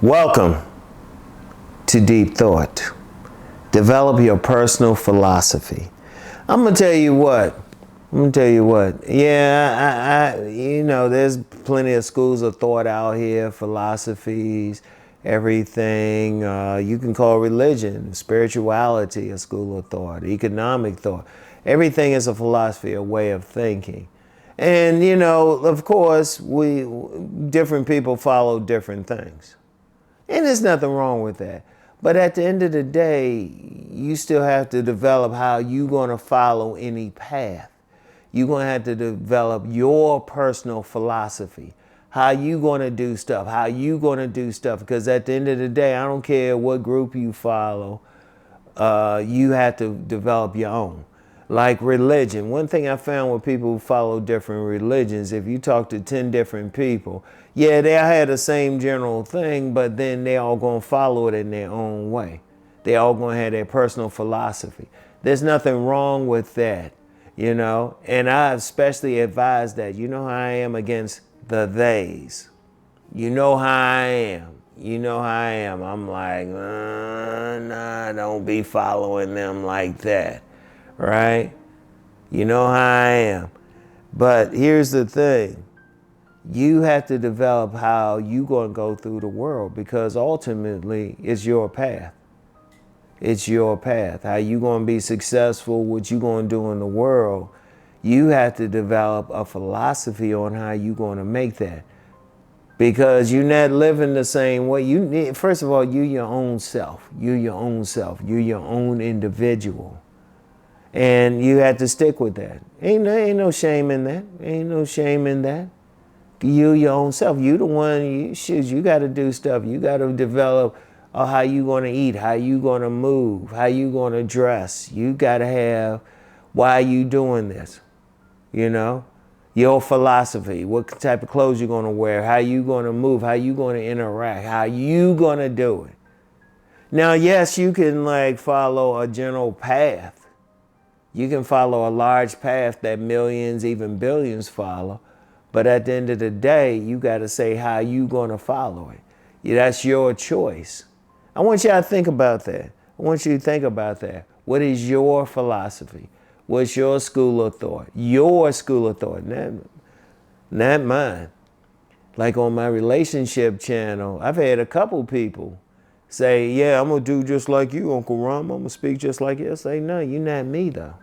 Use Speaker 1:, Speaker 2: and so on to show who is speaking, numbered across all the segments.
Speaker 1: Welcome to Deep Thought. Develop your personal philosophy. I'm gonna tell you what. Yeah, there's plenty of schools of thought out here, philosophies, everything. You can call religion, spirituality a school of thought, economic thought. Everything is a philosophy, a way of thinking. And, of course, different people follow different things. And there's nothing wrong with that. But at the end of the day, you still have to develop how you're going to follow any path. You're going to have to develop your personal philosophy. How you going to do stuff. Because at the end of the day, I don't care what group you follow. You have to develop your own. Like religion. One thing I found with people who follow different religions, if you talk to 10 different people, yeah, they had the same general thing, but then they all going to follow it in their own way. They all going to have their personal philosophy. There's nothing wrong with that, And I especially advise that. You know how I am against the theys. You know how I am. I'm like, nah, don't be following them like that. Right? You know how I am. But here's the thing. You have to develop how you're going to go through the world, because ultimately it's your path. It's your path. How you going to be successful, what you going to do in the world. You have to develop a philosophy on how you're going to make that. Because you're not living the same way. First of all, you're your own self. You're your own individual. And you have to stick with that. Ain't no shame in that. You your own self. You the one, you got to do stuff. You got to develop how you going to eat, how you going to move, how you going to dress. You got to have, why are you doing this? Your philosophy, what type of clothes you're going to wear, how you going to move, how you going to interact, how you going to do it. Now, yes, you can follow a general path. You can follow a large path that millions, even billions follow. But at the end of the day, you got to say how you going to follow it. Yeah, that's your choice. I want you to think about that. What is your philosophy? What's your school of thought? Your school of thought, not mine. Like on my relationship channel, I've had a couple people say, yeah, I'm going to do just like you, Uncle Rom. I'm going to speak just like you. I say, no, you're not me, though.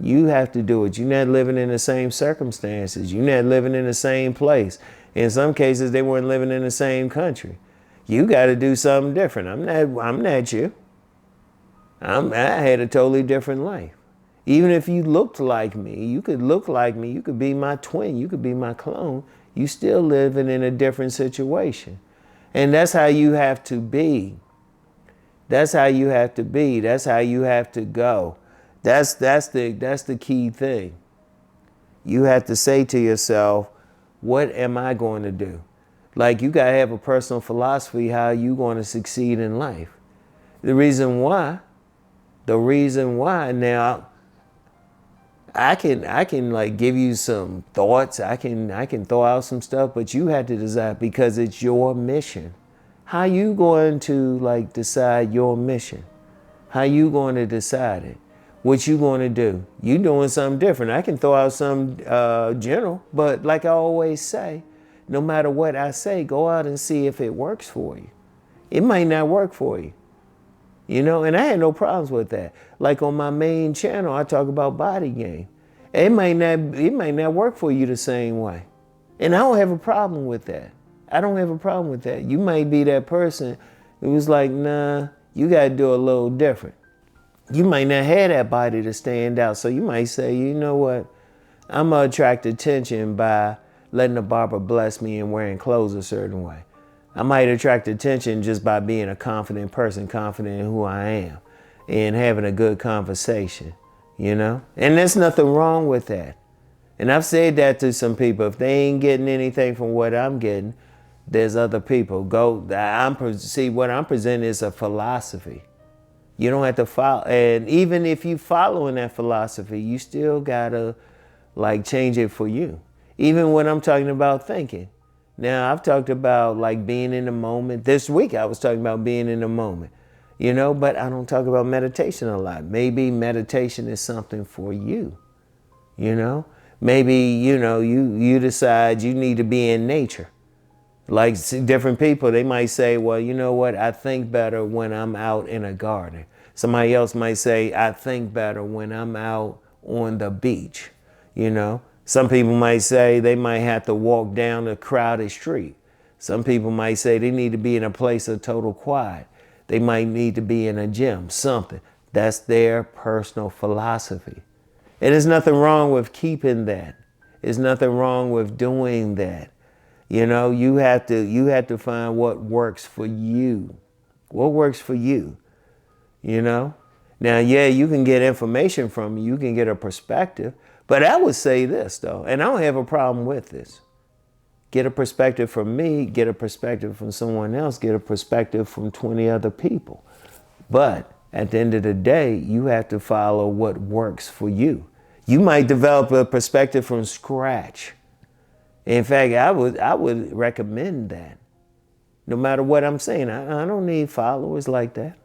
Speaker 1: You have to do it. You're not living in the same circumstances. You're not living in the same place. In some cases, they weren't living in the same country. You got to do something different. I'm not you. I had a totally different life. Even if you looked like me, you could look like me. You could be my twin. You could be my clone. You still living in a different situation. And that's how you have to be. That's how you have to go. That's the key thing. You have to say to yourself, what am I going to do? You got to have a personal philosophy how you going to succeed in life. The reason why now, I can give you some thoughts. I can throw out some stuff, but you have to decide, because it's your mission. How you going to decide your mission? How you going to decide it? What you going to do? You doing something different. I can throw out some general, but like I always say, no matter what I say, go out and see if it works for you. It might not work for you. And I had no problems with that. Like on my main channel, I talk about body game. It might not work for you the same way. And I don't have a problem with that. You might be that person who was like, nah, you got to do a little different. You might not have that body to stand out. So you might say, you know what? I'm going to attract attention by letting the barber bless me and wearing clothes a certain way. I might attract attention just by being a confident person, confident in who I am, and having a good conversation, And there's nothing wrong with that. And I've said that to some people. If they ain't getting anything from what I'm getting, there's other people. See, what I'm presenting is a philosophy. You don't have to follow. And even if you following that philosophy, you still got to change it for you. Even when I'm talking about thinking. Now, I've talked about like being in the moment. This week I was talking about being in the moment, but I don't talk about meditation a lot. Maybe meditation is something for you, you know? Maybe, you decide you need to be in nature. Like different people, they might say, well, you know what? I think better when I'm out in a garden. Somebody else might say, I think better when I'm out on the beach, Some people might say they might have to walk down a crowded street. Some people might say they need to be in a place of total quiet. They might need to be in a gym, something. That's their personal philosophy. And there's nothing wrong with keeping that. There's nothing wrong with doing that. You have to find what works for you. What works for you? Now, yeah, you can get information from you can get a perspective, but I would say this though, and I don't have a problem with this. Get a perspective from me, get a perspective from someone else, get a perspective from 20 other people. But at the end of the day, you have to follow what works for you. You might develop a perspective from scratch. In fact, I would recommend that. No matter what I'm saying, I don't need followers like that.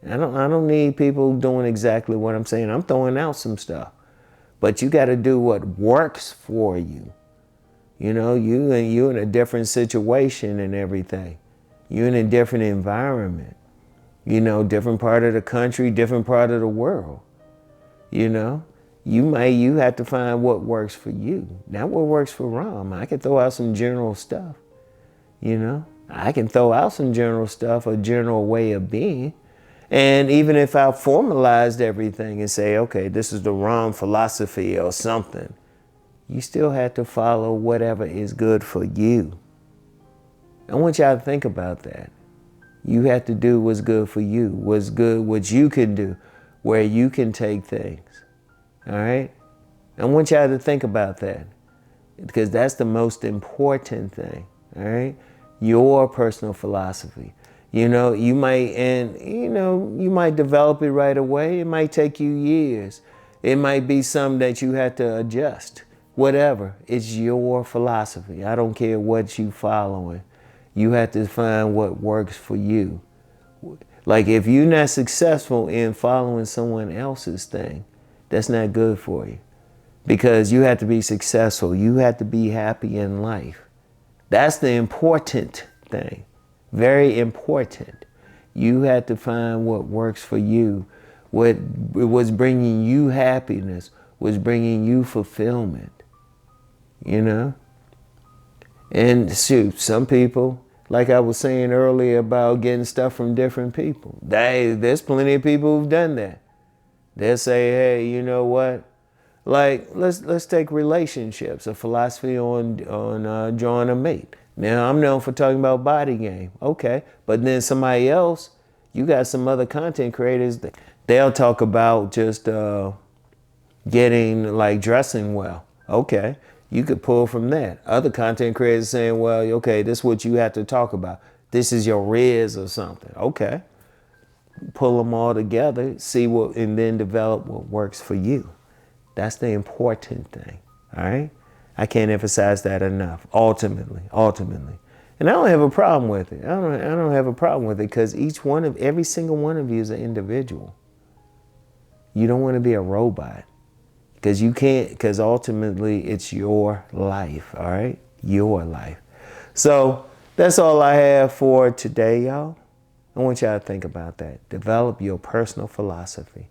Speaker 1: I don't need people doing exactly what I'm saying. I'm throwing out some stuff. But you got to do what works for you. You in a different situation and everything. You're in a different environment. Different part of the country, different part of the world. You have to find what works for you. Not what works for Rom. I can throw out some general stuff. I can throw out some general stuff, a general way of being. And even if I formalized everything and say, okay, this is the Rom philosophy or something, you still have to follow whatever is good for you. I want y'all to think about that. You have to do what's good for you, what's good, what you can do, where you can take things. All right? I want y'all to think about that because that's the most important thing. All right? Your personal philosophy. You might develop it right away. It might take you years. It might be something that you have to adjust. Whatever. It's your philosophy. I don't care what you following. You have to find what works for you. Like if you're not successful in following someone else's thing, that's not good for you. Because you have to be successful. You have to be happy in life. That's the important thing. Very important. You have to find what works for you. What was bringing you happiness, was bringing you fulfillment. And shoot, some people, like I was saying earlier about getting stuff from different people. There's plenty of people who've done that. They'll say, hey, you know what? Like, let's take relationships, a philosophy on drawing a mate. Now, I'm known for talking about body game. Okay. But then somebody else, you got some other content creators, they'll talk about just getting, like, dressing well. Okay. You could pull from that. Other content creators saying, well, okay, this is what you have to talk about. This is your riz or something. Okay. Pull them all together, see what, and then develop what works for you. That's the important thing. All right. I can't emphasize that enough. Ultimately. And I don't have a problem with it. I don't have a problem with it because every single one of you is an individual. You don't want to be a robot because you can't, because ultimately it's your life. All right. Your life. So that's all I have for today, y'all. I want y'all to think about that. Develop your personal philosophy.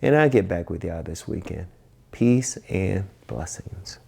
Speaker 1: And I'll get back with y'all this weekend. Peace and blessings.